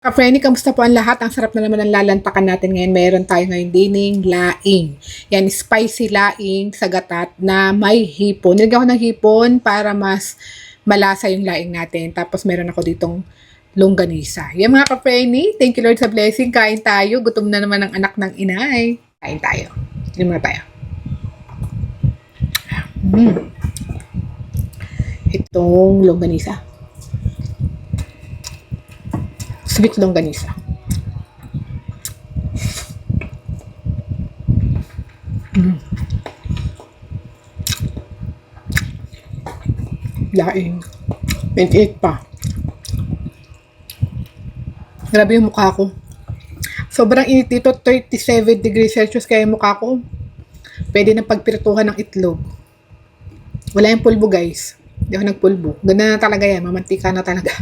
Ka-friendly, kamusta po ang lahat? Ang sarap na naman ng lalantakan natin ngayon. Meron tayo ngayon dining laing. Yan, spicy laing sa gatat na may hipon. Nilagyan ko ng hipon para mas malasa yung laing natin. Tapos meron ako ditong longganisa. Yan mga ka-friendly, thank you Lord sa blessing. Kain tayo. Gutom na naman ang anak ng inay. Kain tayo. Hindi muna tayo. Itong longganisa. Sweet longganisa. Laing. 28 pa. Grabe yung mukha ko. Sobrang init dito, 37 degrees Celsius kaya yung mukha ko. Pwede na pagpirtuhan ng itlog. Wala yung pulbo guys. Hindi ako nagpulbo. Ganda na talaga yan. Mamantika na talaga.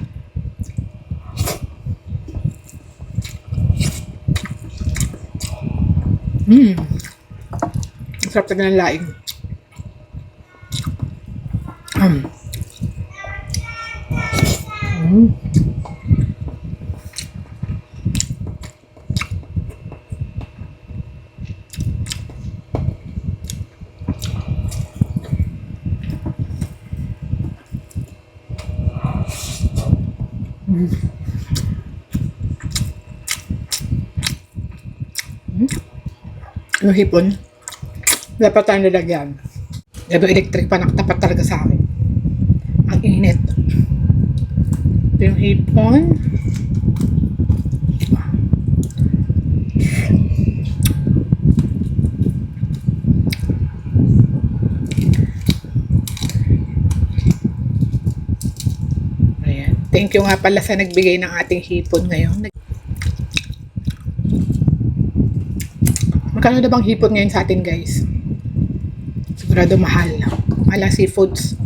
Sarap talaga ng laing. Yung hipon, dapat tayo nilagyan. Yung electric pa nakatapat talaga sa akin. Ang init. Ito yung hipon. Ayan. Thank you nga pala sa nagbigay ng ating hipon ngayon. Magkano na bang hipon ngayon sa atin guys? Sigurado mahal. Mahal ang seafoods.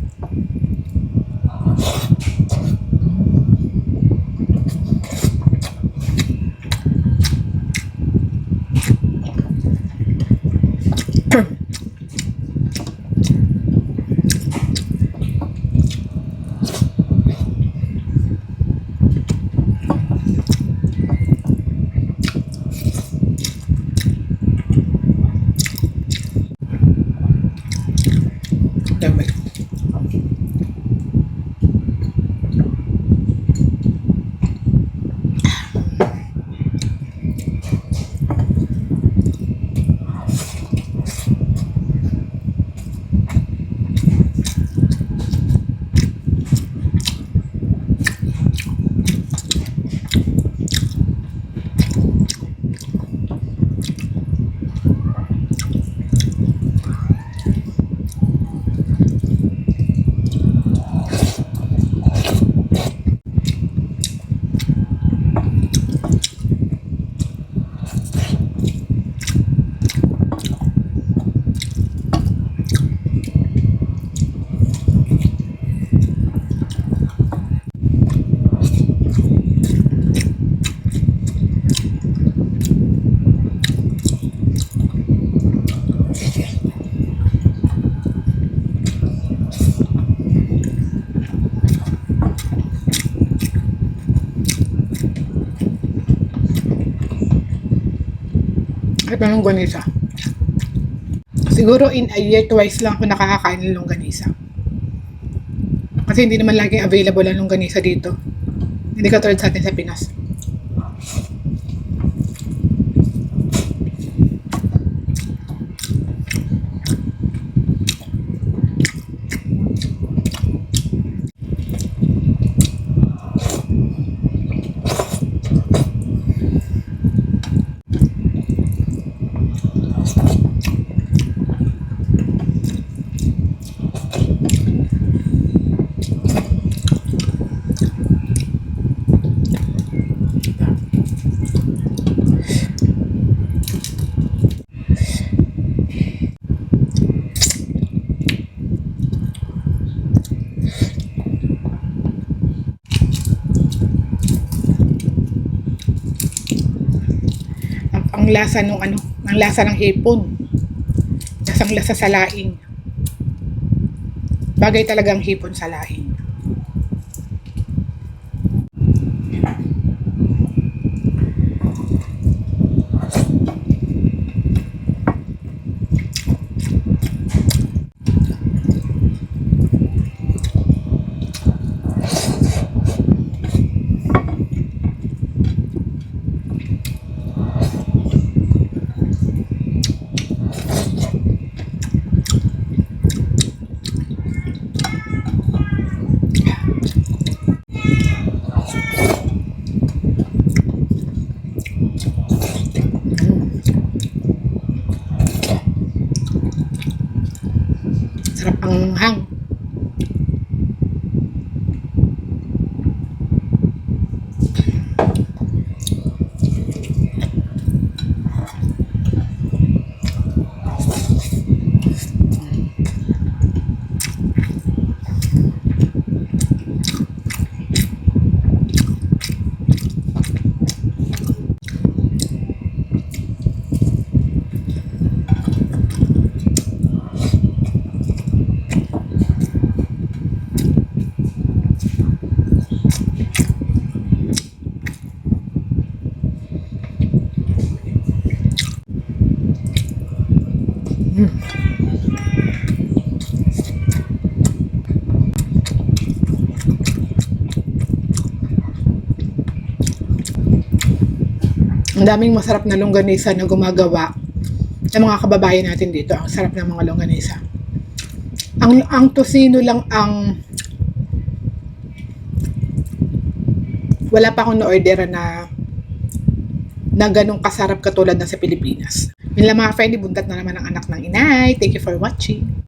Dami. Ito yung longganisa. Siguro in a year twice lang ako nakakakain ng longganisa. Kasi hindi naman laging available ang longganisa dito. Hindi katulad sa atin sa Pinas. Ang lasa nung ang lasa ng hipon. Lasang lasa sa laing. Bagay talagang hipon sa laing. Ang daming masarap na longganisa na gumagawa ng mga kababayan natin dito. Ang sarap ng mga longganisa. Ang tocino lang ang wala pa akong na-order na ganong kasarap katulad ng sa Pilipinas. Yun lang mga friend, buntat na naman ang anak ng inay. Thank you for watching.